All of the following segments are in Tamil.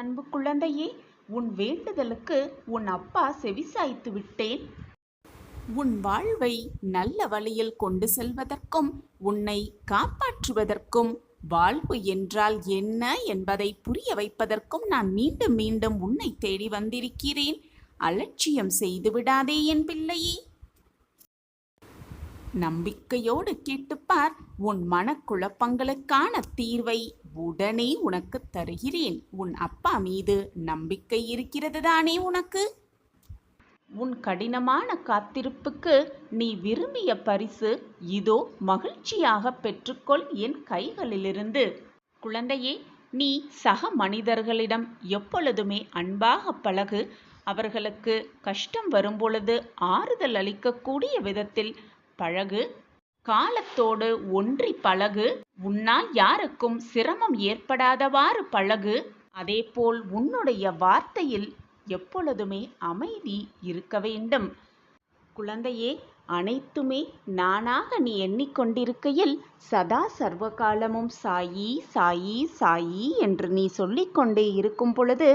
அன்பு குழந்தையே, உன் வேண்டுதலுக்கு உன் அப்பா செவிசாய்த்து விட்டேன். உன் வாழ்வை நல்ல வழியில் கொண்டு செல்வதற்கும் உன்னை காப்பாற்றுவதற்கும் வாழ்வு என்றால் என்ன என்பதை புரிய வைப்பதற்கும் நான் மீண்டும் மீண்டும் உன்னை தேடி வந்திருக்கிறேன். அலட்சியம் செய்து விடாதே என் பிள்ளையே. நம்பிக்கையோடு கேட்டுப்பார். உன் மனக்குழப்பங்களுக்கான தீர்வை உடனே உனக்கு தருகிறேன். உன் அப்பா மீது நம்பிக்கை இருக்கிறது தானே உனக்கு? உன் கடினமான காத்திருப்புக்கு நீ விரும்பிய பரிசு இதோ மகிழ்ச்சியாக பெற்றுக்கொள் என் கைகளிலிருந்து. குழந்தையே, நீ சக மனிதர்களிடம் எப்பொழுதுமே அன்பாக பழகு. அவர்களுக்கு கஷ்டம் வரும்பொழுது ஆறுதல் அளிக்கக்கூடிய விதத்தில் பழகு. காலத்தோடு ஒன்றி பழகு. உன்னால் யாருக்கும் சிரமம் ஏற்படாதவாறு பழகு. அதேபோல் உன்னுடைய வார்த்தையில் எப்பொழுதுமே அமைதி இருக்க வேண்டும். குழந்தையே, அனைத்துமே நானாக நீ எண்ணிக்கொண்டிருக்கையில் சதா சர்வகாலமும் சாயி சாயி சாயி என்று நீ சொல்லிக்கொண்டே இருக்கும் பொழுது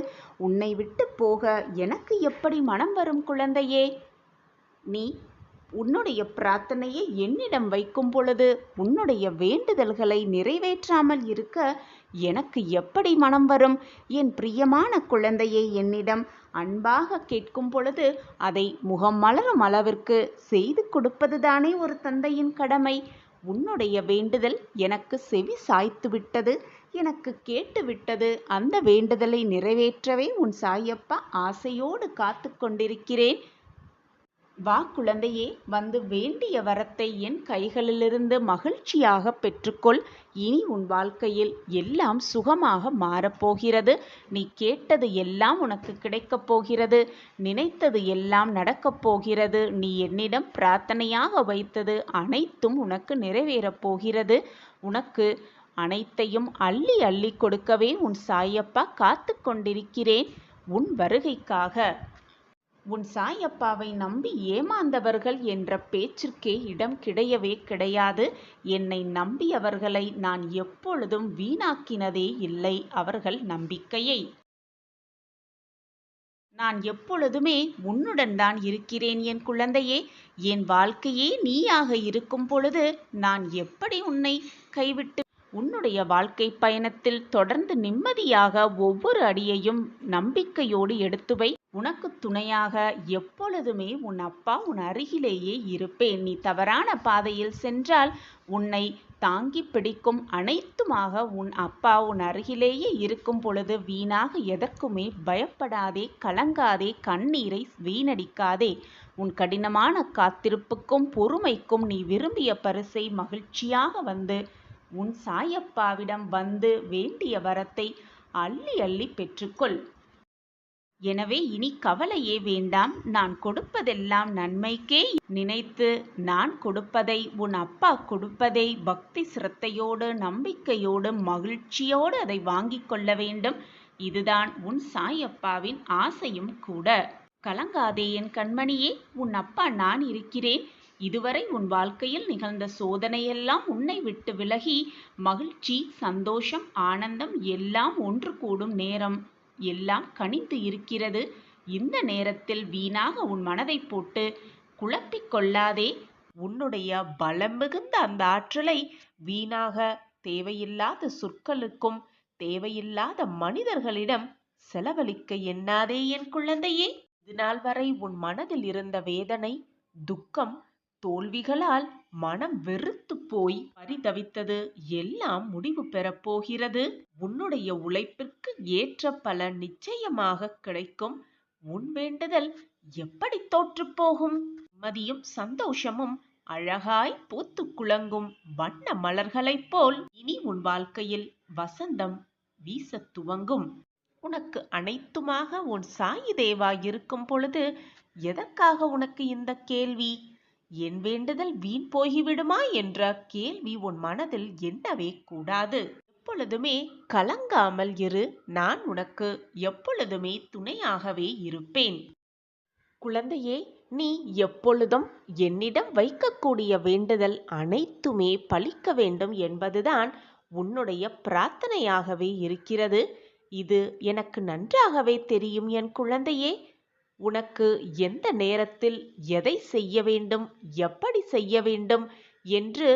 உன்னை விட்டு போக எனக்கு எப்படி மனம் வரும் குழந்தையே? நீ உன்னுடைய பிரார்த்தனையை என்னிடம் வைக்கும் பொழுது உன்னுடைய வேண்டுதல்களை நிறைவேற்றாமல் இருக்க எனக்கு எப்படி மனம் வரும்? என் பிரியமான குழந்தையை என்னிடம் அன்பாக கேட்கும் பொழுது அதை முகம் மலரும் அளவிற்கு செய்து கொடுப்பதுதானே ஒரு தந்தையின் கடமை. உன்னுடைய வேண்டுதல் எனக்கு செவி சாய்த்து விட்டது, எனக்கு கேட்டு விட்டது. அந்த வேண்டுதலை நிறைவேற்றவே உன் சாயப்பா ஆசையோடு காத்து கொண்டிருக்கிறேன். வா குழந்தையே, வந்து வேண்டிய வரத்தை என் கைகளிலிருந்து மகிழ்ச்சியாக பெற்றுக்கொள். இனி உன் வாழ்க்கையில் எல்லாம் சுகமாக மாறப்போகிறது. நீ கேட்டது எல்லாம் உனக்கு கிடைக்கப் போகிறது. நினைத்தது எல்லாம் நடக்கப் போகிறது. நீ என்னிடம் பிரார்த்தனையாக வைத்தது அனைத்தும் உனக்கு நிறைவேறப் போகிறது. உனக்கு அனைத்தையும் அள்ளி அள்ளி கொடுக்கவே உன் சாயப்பா காத்து கொண்டிருக்கிறேன். உன் வருகைக்காக. உன் சாயப்பாவை நம்பி ஏமாந்தவர்கள் என்ற பேச்சிற்கே இடம் கிடையவே கிடையாது. என்னை நம்பியவர்களை நான் எப்பொழுதும் வீணாக்கினதே இல்லை அவர்கள் நம்பிக்கையை. நான் எப்பொழுதுமே உன்னுடன் தான் இருக்கிறேன் என் குழந்தையே. என் வாழ்க்கையே நீயாக இருக்கும் பொழுது நான் எப்படி உன்னை கைவிட்டு உன்னுடைய வாழ்க்கை பயணத்தில் தொடர்ந்து நிம்மதியாக ஒவ்வொரு அடியையும் நம்பிக்கையோடு எடுத்து வை. உனக்கு துணையாக எப்பொழுதுமே உன் அப்பா உன் அருகிலேயே இருப்பேன். நீ தவறான பாதையில் சென்றால் உன்னை தாங்கி பிடிக்கும் அனைத்துமாக உன் அப்பா உன் அருகிலேயே இருக்கும் பொழுது வீணாக எதற்குமே பயப்படாதே, கலங்காதே, கண்ணீரை வீணடிக்காதே. உன் கடினமான காத்திருப்புக்கும் பொறுமைக்கும் நீ விரும்பிய பரிசை மகிழ்ச்சியாக வந்து உன் சாயப்பாவிடம் வந்து வேண்டிய வரத்தை அள்ளி அள்ளி பெற்றுக்கொள். எனவே இனி கவலையே வேண்டாம். நான் கொடுப்பதெல்லாம் நன்மைக்கே நினைத்து நான் கொடுப்பதை உன் அப்பா கொடுப்பதை பக்தி சிரத்தையோடு நம்பிக்கையோடு மகிழ்ச்சியோடு அதை வாங்கி கொள்ள வேண்டும். இதுதான் உன் சாயப்பாவின் ஆசையும் கூட. கலங்காதே என் கண்மணியே, உன் அப்பா நான் இருக்கிறேன். இதுவரை உன் வாழ்க்கையில் நிகழ்ந்த சோதனையெல்லாம் உன்னை விட்டு விலகி மகிழ்ச்சி, சந்தோஷம், ஆனந்தம் எல்லாம் ஒன்று கூடும் நேரம் எல்லாம் கனிந்து இருக்கிறது. இந்த நேரத்தில் வீணாக உன் மனதை போட்டு குழப்பிக் கொள்ளாதே. உன்னுடைய பலம் மிகுந்த அந்த ஆற்றலை வீணாக தேவையில்லாத சொற்களுக்கும் தேவையில்லாத மனிதர்களிடம் செலவழிக்க எண்ணாதே என் குழந்தையே. இதுநாள் வரை உன் மனதில் இருந்த வேதனை, துக்கம், தோல்விகளால் மனம் வெறுத்து போய் பரிதவித்தது எல்லாம் முடிவு பெறப்போகிறது. உன்னுடைய உழைப்பிற்கு ஏற்ற பலன் நிச்சயமாக கிடைக்கும். உன் வேண்டுதல் எப்படி தோற்று போகும்? நிம்மதியும் சந்தோஷமும் அழகாய் பூத்து குலங்கும் வண்ண மலர்களைப் போல் இனி உன் வாழ்க்கையில் வசந்தம் வீச துவங்கும். உனக்கு அனைத்துமாக உன் சாயி தேவா இருக்கும் பொழுது எதற்காக உனக்கு இந்த கேள்வி? என் வேண்டுதல் வீண் போய்விடுமா என்ற கேள்வி உன் மனதில் எண்ணவே கூடாது. எப்பொழுதுமே கலங்காமல் இரு. நான் உனக்கு எப்பொழுதுமே துணையாகவே இருப்பேன். குழந்தையே, நீ எப்பொழுதும் என்னிடம் வைக்கக்கூடிய வேண்டுதல் அனைத்துமே பலிக்க வேண்டும் என்பதுதான் உன்னுடைய பிரார்த்தனையாகவே இருக்கிறது. இது எனக்கு நன்றாகவே தெரியும் என் குழந்தையே. உனக்கு எந்த நேரத்தில் எதை செய்ய வேண்டும், எப்படி செய்ய வேண்டும் என்று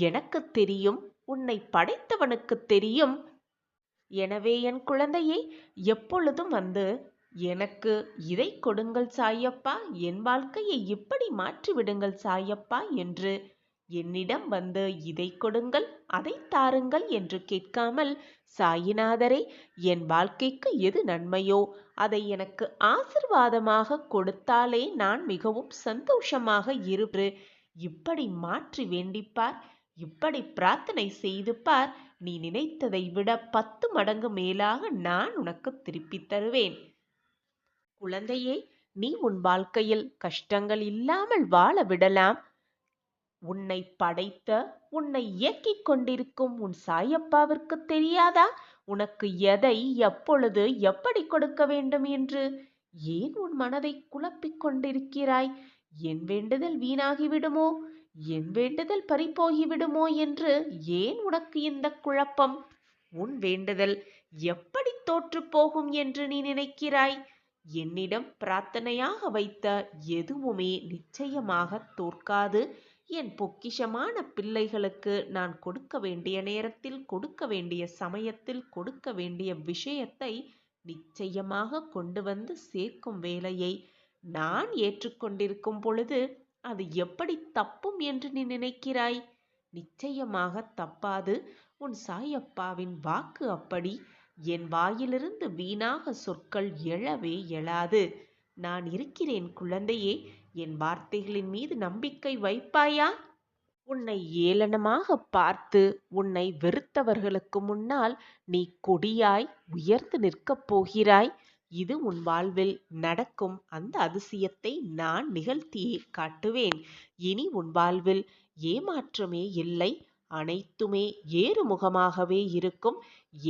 எனக்கு தெரியும், உன்னை படைத்தவனுக்கு தெரியும். எனவே என் குழந்தையே, எப்பொழுதும் எனக்கு இதை கொடுங்கள் சாயப்பா, என் வாழ்க்கையை இப்படி மாற்றிவிடுங்கள் சாயப்பா என்று என்னிடம் இதை கொடுங்கள், அதை தாருங்கள் என்று கேட்காமல், சாயிநாதரே, என் வாழ்க்கைக்கு எது நன்மையோ அதை எனக்கு ஆசிர்வாதமாக கொடுத்தாலே நான் மிகவும் சந்தோஷமாக இப்படி மாற்றி வேண்டிப்பார், இப்படி பிரார்த்தனை செய்து பார், நீ நினைத்ததை விட 10 மடங்கு மேலாக நான் உனக்கு திருப்பித் தருவேன். குழந்தையே, நீ உன் வாழ்க்கையில் கஷ்டங்கள் இல்லாமல் வாழ விடலாம். உன்னை படைத்த, உன்னை இயக்கிக் கொண்டிருக்கும் உன் சாயப்பாவிற்கு தெரியாதா உனக்கு எதை, எப்பொழுது, எப்படி கொடுக்க வேண்டும் என்று? ஏன் உன் மனதை குழப்பிக் கொண்டிருக்கிறாய்? என் வேண்டுதல் வீணாகிவிடுமோ, என் வேண்டுதல் பறிபோகிவிடுமோ என்று ஏன் உனக்கு இந்த குழப்பம்? உன் வேண்டுதல் எப்படி தோற்று போகும் என்று நீ நினைக்கிறாய்? என்னிடம் பிரார்த்தனையாக வைத்த எதுவுமே நிச்சயமாக தோற்காது. என் பொக்கிஷமான பிள்ளைகளுக்கு நான் கொடுக்க வேண்டிய நேரத்தில், கொடுக்க வேண்டிய சமயத்தில், கொடுக்க வேண்டிய விஷயத்தை நிச்சயமாக கொண்டு சேர்க்கும் வேலையை நான் ஏற்றுக்கொண்டிருக்கும் பொழுது அது எப்படி தப்பும் என்று நீ நினைக்கிறாய்? நிச்சயமாக தப்பாது. உன் சாயப்பாவின் வாக்கு அப்படி. என் வாயிலிருந்து வீணாக சொற்கள் எழவே எழாது. நான் இருக்கிறேன் குழந்தையே. என் வார்த்தைகளின் மீது நம்பிக்கை வைப்பாயா? உன்னை ஏளனமாக பார்த்து உன்னை வெறுத்தவர்களுக்கு முன்னால் நீ கொடியாய் உயர்ந்து நிற்கப் போகிறாய். இது உன் வாழ்வில் நடக்கும் அந்த அதிசயத்தை நான் நிகழ்த்தியே காட்டுவேன். இனி உன் வாழ்வில் ஏமாற்றமே இல்லை. அனைத்துமே ஏறுமுகமாகவே இருக்கும்.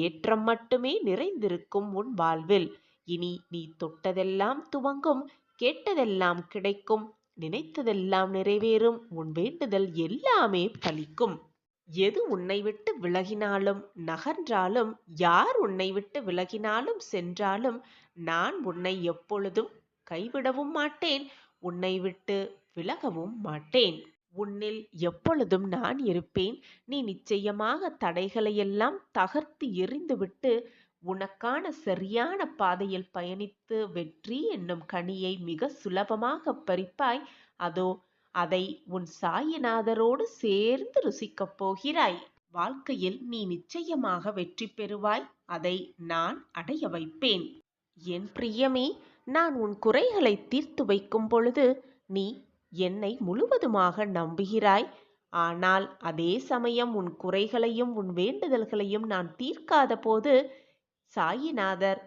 ஏற்றம் மட்டுமே நிறைந்திருக்கும் உன் வாழ்வில். இனி நீ தொட்டதெல்லாம் துவங்கும், கேட்டதெல்லாம் கிடைக்கும், நினைத்ததெல்லாம் நிறைவேறும், உன் வேண்டுதல் எல்லாமே பலிக்கும். எது உன்னை விட்டு விலகினாலும் நகன்றாலும், யார் உன்னை விட்டு விலகினாலும் சென்றாலும், நான் உன்னை எப்பொழுதும் கைவிடவும் மாட்டேன், உன்னை விட்டு விலகவும் மாட்டேன். உன்னில் எப்பொழுதும் நான் இருப்பேன். நீ நிச்சயமாக தடைகளையெல்லாம் தகர்த்து எறிந்துவிட்டு உனக்கான சரியான பாதையில் பயணித்து வெற்றி என்னும் கனியை மிக சுலபமாக பறிப்பாய். அதோ அதை உன் சாயிநாதரோடு சேர்ந்து ருசிக்கப் போகிறாய். வாழ்க்கையில் நீ நிச்சயமாக வெற்றி பெறுவாய். அதை நான் அடைய வைப்பேன். என் பிரியமே, நான் உன் குறைகளை தீர்த்து வைக்கும் பொழுது நீ என்னை முழுவதுமாக நம்புகிறாய். ஆனால் அதே சமயம் உன் குறைகளையும் உன் வேண்டுதல்களையும் நான் தீர்க்காத போது சாயிநாதர்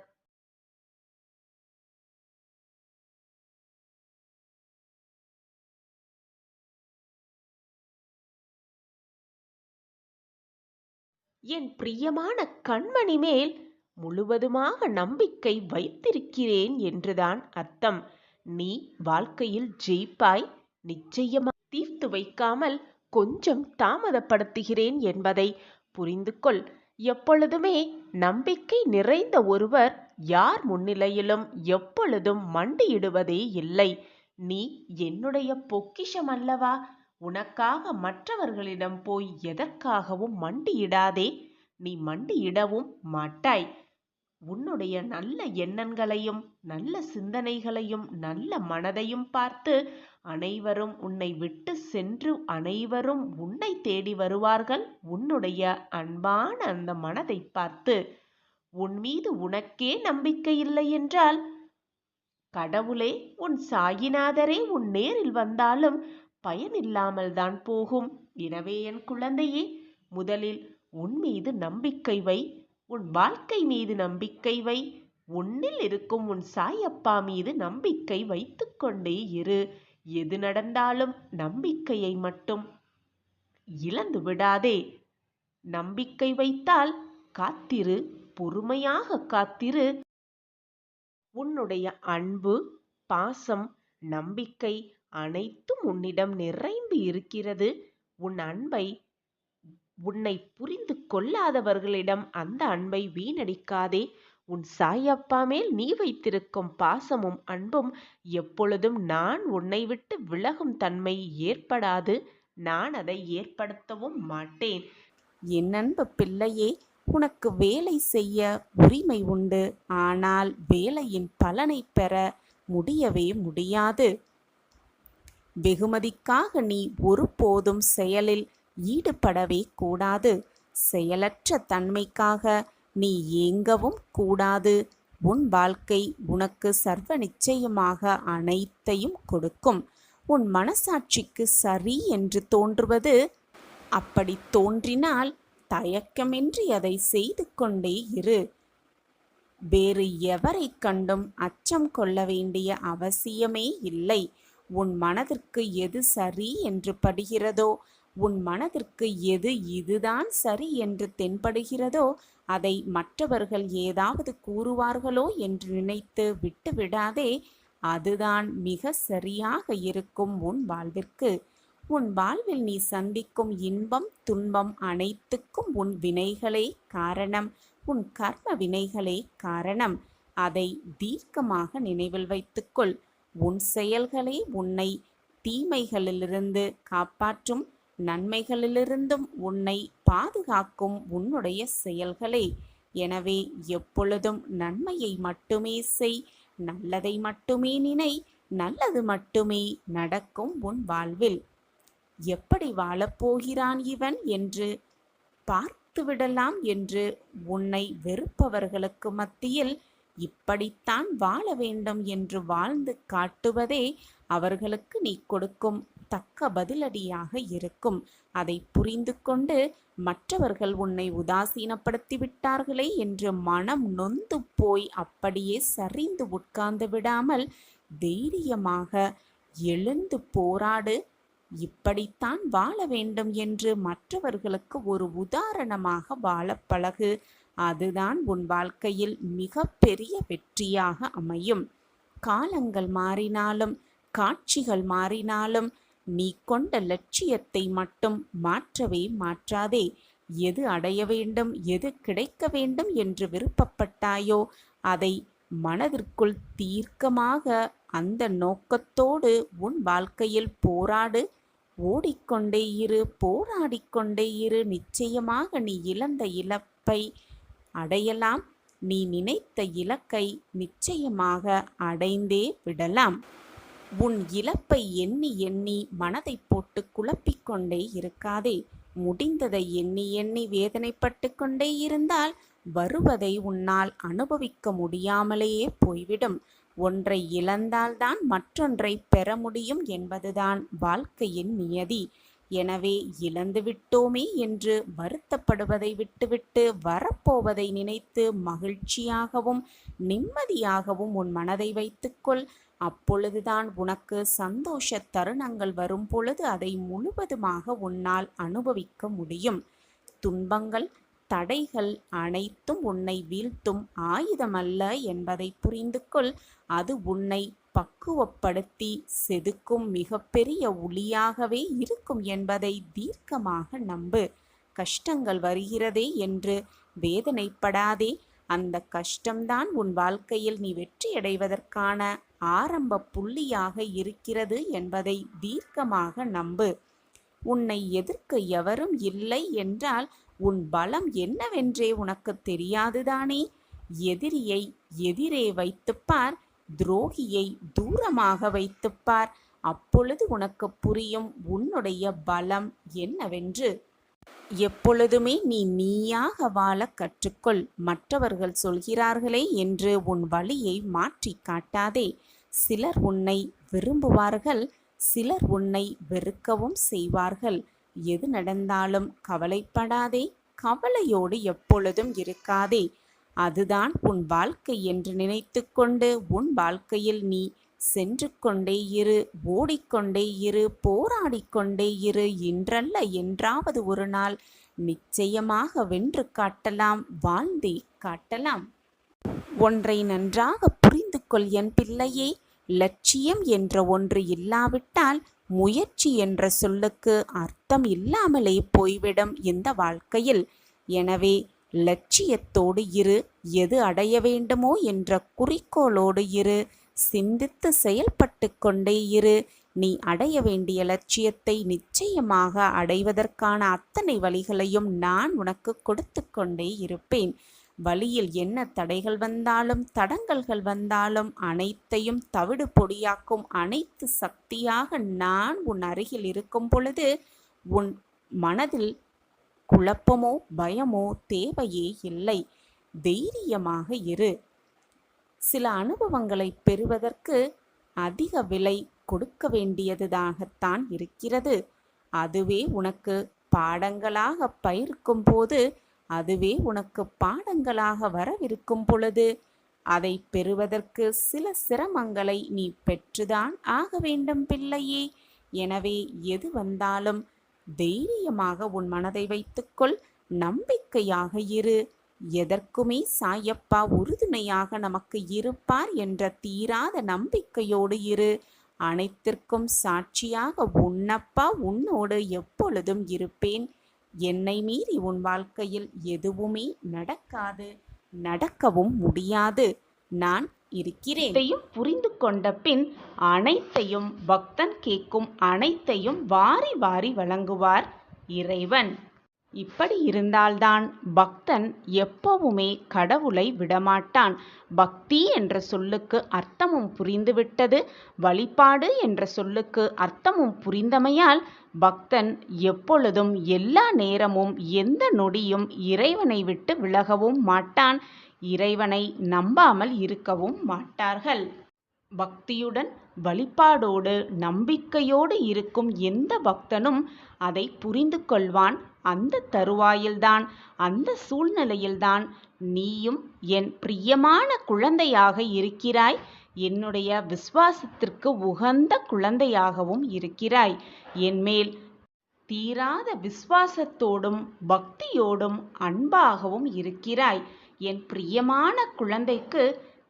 என் பிரியமான கண்மணி மேல் முழுவதுமாக நம்பிக்கை வைத்திருக்கிறேன் என்றுதான் அர்த்தம். நீ வாழ்க்கையில் ஜெயிப்பாய். நிச்சயமாக தீர்த்து வைக்காமல் கொஞ்சம் தாமதப்படுத்துகிறேன் என்பதை புரிந்து கொள். எப்பொழுதுமே நம்பிக்கை நிறைந்த ஒருவர் யார் முன்னிலையிலும் எப்பொழுதும் மண்டியிடுவதே இல்லை. நீ என்னுடைய பொக்கிஷம் அல்லவா? உனக்காக மற்றவர்களிடம் போய் எதற்காகவும் மண்டியிடாதே. நீ மண்டியிடவும் மாட்டாய். உன்னுடைய நல்ல எண்ணங்களையும் நல்ல சிந்தனைகளையும் நல்ல மனதையும் பார்த்து அனைவரும் உன்னை விட்டு சென்று அனைவரும் உன்னை தேடி வருவார்கள். உன்னுடைய அன்பான அந்த மனதை பார்த்து உன் மீது உனக்கே நம்பிக்கை இல்லை என்றால் கடவுளே, உன் சாயிநாதரே உன் நேரில் வந்தாலும் பயனில்லாமல் தான் போகும். எனவே என் குழந்தையே, முதலில் உன் மீது நம்பிக்கை வை. உன் வாழ்க்கை மீது நம்பிக்கை வை. உன்னில் இருக்கும் உன் சாயப்பா மீது நம்பிக்கை வைத்துக்கொண்டே இரு. எது நடந்தாலும் நம்பிக்கையை மட்டும் இழந்து விடாதே. நம்பிக்கை வைத்தால் காத்திரு, பொறுமையாக காத்திரு. உன்னுடைய அன்பு, பாசம், நம்பிக்கை அனைத்தும் உன்னிடம் நிறைந்து இருக்கிறது. உன் அன்பை உன்னை புரிந்து கொள்ளாதவர்களிடம் அந்த அன்பை வீணடிக்காதே. உன் சாயப்பா மேல் நீ வைத்திருக்கும் பாசமும் அன்பும் எப்பொழுதும் நான் உன்னை விட்டு விலகும் தன்மை ஏற்படாது. நான் அதை ஏற்படுத்தவும் மாட்டேன். என் அன்பு பிள்ளையே, உனக்கு வேலை செய்ய உரிமை உண்டு. ஆனால் வேலையின் பலனை பெற முடியவே முடியாது. வெகுமதிக்காக நீ ஒருபோதும் செயலில் ஈடுபடவே கூடாது. செயலற்ற தன்மைக்காக நீ ஏங்கவும் கூடாது. உன் வாழ்க்கை உனக்கு சர்வ நிச்சயமாக அனைத்தையும் கொடுக்கும். உன் மனசாட்சிக்கு சரி என்று தோன்றுவது, அப்படி தோன்றினால் தயக்கமின்றி அதை செய்து கொண்டே இரு. வேறு எவரை கண்டும் அச்சம் கொள்ள வேண்டிய அவசியமே இல்லை. உன் மனதிற்கு எது சரி என்று படுகிறதோ, உன் மனதிற்கு எது இதுதான் சரி என்று தென்படுகிறதோ, அதை மற்றவர்கள் ஏதாவது கூறுவார்களோ என்று நினைத்து விட்டுவிடாதே. அதுதான் மிக சரியாக இருக்கும் உன் வாழ்விற்கு. உன் வாழ்வில் நீ சந்திக்கும் இன்பம் துன்பம் அனைத்துக்கும் உன் வினைகளே காரணம். உன் கர்ம வினைகளே காரணம். அதை தீர்க்கமாக நினைவில் வைத்துக்கொள். உன் செயல்களே உன்னை தீமைகளிலிருந்து காப்பாற்றும், நன்மைகளிலிருந்தும் உன்னை பாதுகாக்கும் உன்னுடைய செயல்களே. எனவே எப்பொழுதும் நன்மையை மட்டுமே செய், நல்லதை மட்டுமே நினை, நல்லது மட்டுமே நடக்கும் உன் வாழ்வில். எப்படி வாழப்போகிறான் இவன் என்று பார்த்துவிடலாம் என்று உன்னை வெறுப்பவர்களுக்கு மத்தியில் இப்படித்தான் வாழ வேண்டும் என்று வாழ்ந்து காட்டுவதே அவர்களுக்கு நீ கொடுக்கும் தக்க பதிலடியாக இருக்கும். அதை புரிந்து கொண்டு மற்றவர்கள் உன்னை உதாசீனப்படுத்தி விட்டார்களே என்று மனம் நொந்து போய் அப்படியே சரிந்து உட்கார்ந்து விடாமல் தைரியமாக எழுந்து போராடு. இப்படித்தான் வாழ வேண்டும் என்று மற்றவர்களுக்கு ஒரு உதாரணமாக வாழ பழகு. அதுதான் உன் வாழ்க்கையில் மிக பெரிய வெற்றியாக அமையும். காலங்கள் மாறினாலும் காட்சிகள் மாறினாலும் நீ கொண்ட லட்சியத்தை மட்டும் மாற்றவே மாற்றாதே. எது அடைய வேண்டும், எது கிடைக்க வேண்டும் என்று விருப்பப்பட்டாயோ அதை மனதிற்குள் தீர்க்கமாக அந்த நோக்கத்தோடு உன் வாழ்க்கையில் போராடு. ஓடிக்கொண்டே இரு, போராடிக்கொண்டே இரு. நிச்சயமாக நீ இழந்த இலப்பை அடையலாம். நீ நினைத்த இலக்கை நிச்சயமாக அடைந்தே விடலாம். உன் இழப்பை எண்ணி எண்ணி மனதை போட்டு குழப்பிக்கொண்டே இருக்காதே. முடிந்ததை எண்ணி எண்ணி வேதனைப்பட்டு கொண்டே இருந்தால் வருவதை உன்னால் அனுபவிக்க முடியாமலேயே போய்விடும். ஒன்றை இழந்தால்தான் மற்றொன்றை பெற முடியும் என்பதுதான் வாழ்க்கையின் நியதி. எனவே இழந்து விட்டோமே என்று வருத்தப்படுவதை விட்டுவிட்டு வரப்போவதை நினைத்து மகிழ்ச்சியாகவும் நிம்மதியாகவும் உன் மனதை வைத்துக்கொள். அப்பொழுதுதான் உனக்கு சந்தோஷ தருணங்கள் வரும் பொழுது அதை முழுவதுமாக உன்னால் அனுபவிக்க முடியும். துன்பங்கள் தடைகள் அனைத்தும் உன்னை வீழ்த்தும் ஆயுதமல்ல என்பதை புரிந்து கொள். அது உன்னை பக்குவப்படுத்தி செதுக்கும் மிகப்பெரிய ஒளியாகவே இருக்கும் என்பதை தீர்க்கமாக நம்பு. கஷ்டங்கள் வருகிறதே என்று வேதனைப்படாதே. அந்த கஷ்டம்தான் உன் வாழ்க்கையில் நீ வெற்றியடைவதற்கான ஆரம்ப புள்ளியாக இருக்கிறது என்பதை தீர்க்கமாக நம்பு. உன்னை எதிர்க்க எவரும் இல்லை என்றால் உன் பலம் என்னவென்றே உனக்கு தெரியாதுதானே? எதிரியை எதிரே வைத்துப்பார், துரோகியை தூரமாக வைத்துப்பார். அப்பொழுது உனக்கு புரியும் உன்னுடைய பலம் என்னவென்று. எப்பொழுதுமே நீ நீயாக வாழ கற்றுக்கொள். மற்றவர்கள் சொல்கிறார்களே என்று உன் வழியை மாற்றி காட்டாதே. சிலர் உன்னை விரும்புவார்கள், சிலர் உன்னை வெறுக்கவும் செய்வார்கள். எது நடந்தாலும் கவலைப்படாதே. கவலையோடு எப்பொழுதும் இருக்காதே. அதுதான் உன் வாழ்க்கை என்று நினைத்து கொண்டு உன் வாழ்க்கையில் நீ சென்று கொண்டே இரு, ஓடிக்கொண்டே இரு, போராடிக்கொண்டே இரு. இன்றல்ல என்றாவது ஒரு நாள் நிச்சயமாக வென்று காட்டலாம், வாழ்ந்தே காட்டலாம். ஒன்றை நன்றாக புரிந்து கொள் என் பிள்ளையே. லட்சியம் என்ற ஒன்று இல்லாவிட்டால் முயற்சி என்ற சொல்லுக்கு அர்த்தம் இல்லாமலே போய்விடும் இந்த வாழ்க்கையில். எனவே லட்சியத்தோடு இரு. எது அடைய வேண்டுமோ என்ற குறிக்கோளோடு இரு. சிந்தித்து செயல்பட்டு கொண்டே இரு. நீ அடைய வேண்டிய லட்சியத்தை நிச்சயமாக அடைவதற்கான அத்தனை வழிகளையும் நான் உனக்கு கொடுத்து கொண்டே இருப்பேன். வழியில் என்ன தடைகள் வந்தாலும் தடங்கல்கள் வந்தாலும் அனைத்தையும் தவிடு பொடியாக்கும் அனைத்து சக்தியாக நான் உன் அருகில் இருக்கும் பொழுது உன் மனதில் குழப்பமோ பயமோ தேவையே இல்லை. தைரியமாக இரு. சில அனுபவங்களை பெறுவதற்கு அதிக விலை கொடுக்க வேண்டியதாகத்தான் இருக்கிறது. அதுவே உனக்கு பாடங்களாக பயிர்க்கும் போது, அதுவே உனக்கு பாடங்களாக வரவிருக்கும் பொழுது, அதை பெறுவதற்கு சில சிரமங்களை நீ பெற்றுதான் ஆக வேண்டும் பிள்ளையே. எனவே எது வந்தாலும் தைரியமாக உன் மனதை வைத்துக்கொள். நம்பிக்கையாக இரு. எதற்குமே சாயப்பா உறுதுணையாக நமக்கு இருப்பார் என்ற தீராத நம்பிக்கையோடு இரு. அனைத்திற்கும் சாட்சியாக உன்னப்பா உன்னோடு எப்பொழுதும் இருப்பேன். என்னை மீறி உன் வாழ்க்கையில் எதுவுமே நடக்காது, நடக்கவும் முடியாது. நான் இருக்கிறேன். இதையும் புரிந்து கொண்ட பின் அனைத்தையும் பக்தன் கேட்கும் அனைத்தையும் வாரி வாரி வழங்குவார் இறைவன். இப்படி இருந்தால்தான் பக்தன் எப்பவுமே கடவுளை விடமாட்டான். பக்தி என்ற சொல்லுக்கு அர்த்தமும் புரிந்துவிட்டது. வழிபாடு என்ற சொல்லுக்கு அர்த்தமும் புரிந்தமையால் பக்தன் எப்பொழுதும் எல்லா நேரமும் எந்த நொடியும் இறைவனை விட்டு விலகவும் மாட்டான். இறைவனை நம்பாமல் இருக்கவும் மாட்டார்கள். பக்தியுடன் வழிபாடோடு நம்பிக்கையோடு இருக்கும் எந்த பக்தனும் அதை புரிந்து கொள்வான். அந்த தருவாயில்தான், அந்த சூழ்நிலையில்தான் நீயும் என் பிரியமான குழந்தையாக இருக்கிறாய். என்னுடைய விசுவாசத்திற்கு உகந்த குழந்தையாகவும் இருக்கிறாய். என்மேல் தீராத விசுவாசத்தோடும் பக்தியோடும் அன்பாகவும் இருக்கிறாய். என் பிரியமான குழந்தைக்கு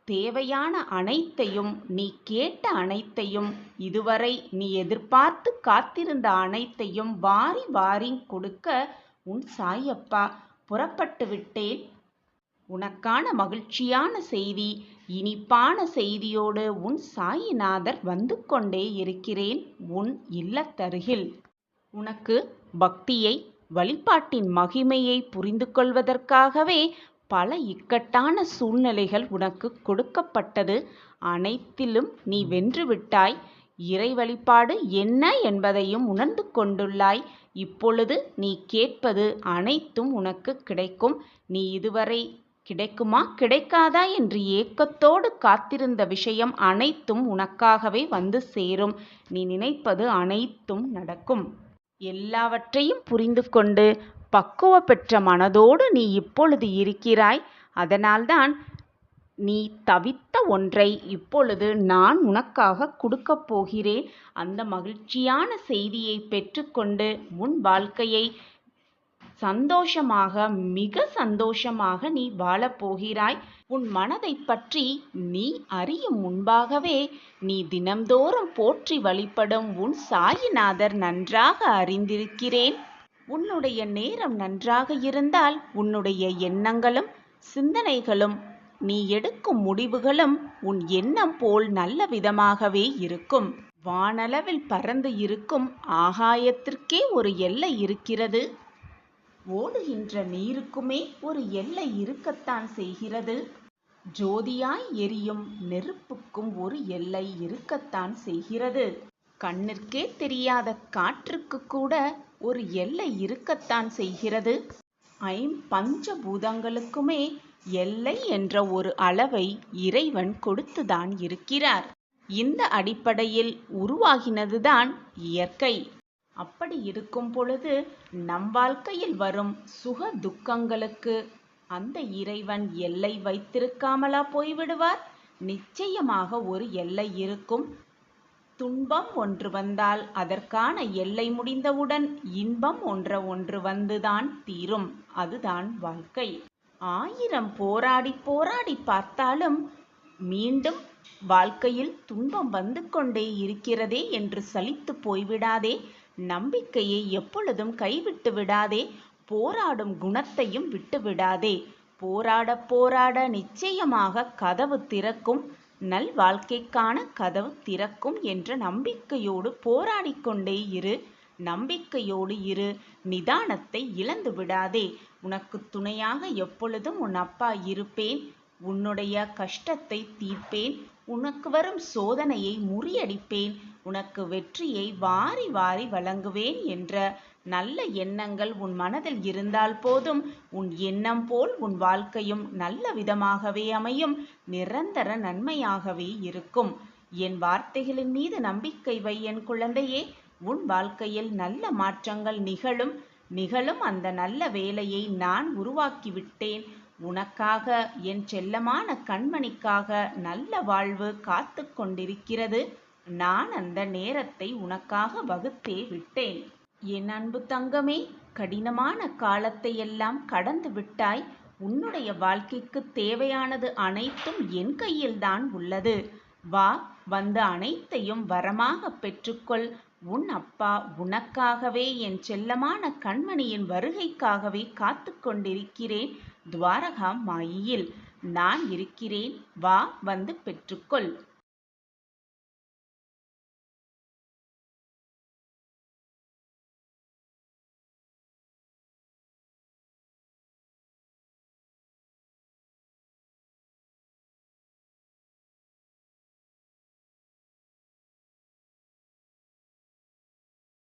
தேவையான அனைத்தையும், நீ கேட்ட அனைத்தையும், இதுவரை நீ எதிர்பார்த்து காத்திருந்த அனைத்தையும் வாரி வாரி கொடுக்க உன் சாயப்பா புறப்பட்டு விட்டேன். உனக்கான மகிழ்ச்சியான செய்தி, இனிப்பான செய்தியோடு உன் சாயிநாதர் வந்து கொண்டே இருக்கிறேன் உன் இல்லத்தருகில். உனக்கு பக்தியை, வழிபாட்டின் மகிமையை புரிந்து கொள்வதற்காகவே பல இக்கட்டான சூழ்நிலைகள் உனக்கு கொடுக்கப்பட்டது. அனைத்திலும் நீ வென்றுவிட்டாய். இறை வழிபாடு என்ன என்பதையும் உணர்ந்து கொண்டுள்ளாய். இப்பொழுது நீ கேட்பது அனைத்தும் உனக்கு கிடைக்கும். நீ இதுவரை கிடைக்குமா கிடைக்காதா என்று ஏக்கத்தோடு காத்திருந்த விஷயம் அனைத்தும் உனக்காகவே வந்து சேரும். நீ நினைப்பது அனைத்தும் நடக்கும். எல்லாவற்றையும் புரிந்து கொண்டு பக்குவ பெற்ற மனதோடு நீ இப்பொழுது இருக்கிறாய். அதனால்தான் நீ தவித்த ஒன்றை இப்பொழுது நான் உனக்காக கொடுக்கப் போகிறேன். அந்த மகிழ்ச்சியான செய்தியை பெற்றுக்கொண்டு உன் வாழ்க்கையை சந்தோஷமாக, மிக சந்தோஷமாக நீ வாழப்போகிறாய். உன் மனதை பற்றி நீ அறியும் முன்பாகவே நீ தினம்தோறும் போற்றி வழிபடும் உன் சாயிநாதர் நன்றாக அறிந்திருக்கிறேன். உன்னுடைய நேரம் நன்றாக இருந்தால் உன்னுடைய எண்ணங்களும் சிந்தனைகளும் நீ எடுக்கும் முடிவுகளும் உன் எண்ணம் போல் நல்ல விதமாகவே இருக்கும். வானளவில் பறந்து இருக்கும் ஆகாயத்திற்கே ஒரு எல்லை இருக்கிறது. ஓடுகின்ற நீருக்குமே ஒரு எல்லை இருக்கத்தான் செய்கிறது. ஜோதியாய் எரியும் நெருப்புக்கும் ஒரு எல்லை இருக்கத்தான் செய்கிறது. கண்ணிற்கே தெரியாத காற்றுக்கு கூட ஒரு எல்லை இருக்கத்தான் செய்கிறது. ஐம்பஞ்சபூதங்களுக்குமே எல்லை என்ற ஒரு அளவை இறைவன் கொடுத்துதான் இருக்கிறார். இந்த அடிப்படையில் உருவாகினதுதான் இயற்கை. அப்படி இருக்கும் பொழுது நம் வாழ்க்கையில் வரும் சுக துக்கங்களுக்கு அந்த இறைவன் எல்லை வைத்திருக்காமலா போய்விடுவார்? நிச்சயமாக ஒரு எல்லை இருக்கும். துன்பம் ஒன்று வந்தால் அதற்கான எல்லை முடிந்தவுடன் இன்பம் ஒன்று வந்துதான் தீரும். அதுதான் வாழ்க்கை. 1000 போராடி போராடி பார்த்தாலும் மீண்டும் வாழ்க்கையில் துன்பம் வந்து கொண்டே இருக்கிறதே என்று சலித்து போய்விடாதே. நம்பிக்கையை எப்பொழுதும் கைவிட்டு விடாதே. போராடும் குணத்தையும் விட்டுவிடாதே. போராட போராட நிச்சயமாக கதவு திறக்கும், நல் வாழ்க்கைக்கான கதவு திறக்கும் என்ற நம்பிக்கையோடு போராடிக்கொண்டே இரு. நம்பிக்கையோடு இரு. நிதானத்தை இழந்து விடாதே. உனக்கு துணையாக எப்பொழுதும் உன் அப்பா இருப்பேன். உன்னுடைய கஷ்டத்தை தீர்ப்பேன். உனக்கு வரும் சோதனையை முறியடிப்பேன். உனக்கு வெற்றியை வாரி வாரி வழங்குவேன் என்ற நல்ல எண்ணங்கள் உன் மனதில் இருந்தால் போதும். உன் எண்ணம் போல் உன் வாழ்க்கையும் நல்ல விதமாகவே அமையும். நிரந்தர நன்மையாகவே இருக்கும். என் வார்த்தைகளின் மீது நம்பிக்கை வை என் குழந்தையே. உன் வாழ்க்கையில் நல்ல மாற்றங்கள் நிகழும். அந்த நல்ல வேலையை நான் உருவாக்கிவிட்டேன். உனக்காக, என் செல்லமான கண்மணிக்காக நல்ல வாழ்வு காத்து கொண்டிருக்கிறது. நான் அந்த நேரத்தை உனக்காக வகுத்தே விட்டேன். என் அன்பு தங்கமே, கடினமான காலத்தை எல்லாம் கடந்து விட்டாய். உன்னுடைய வாழ்க்கைக்கு தேவையானது அனைத்தும் என் கையில்தான் உள்ளது. வா, வந்து அனைத்தையும் வரமாக பெற்றுக்கொள். உன் அப்பா உனக்காகவே, என் செல்லமான கண்மணியின் வருகைக்காகவே காத்து கொண்டிருக்கிறேன். துவாரகா மாயியில் நான் இருக்கிறேன். வா, வந்து பெற்றுக்கொள்.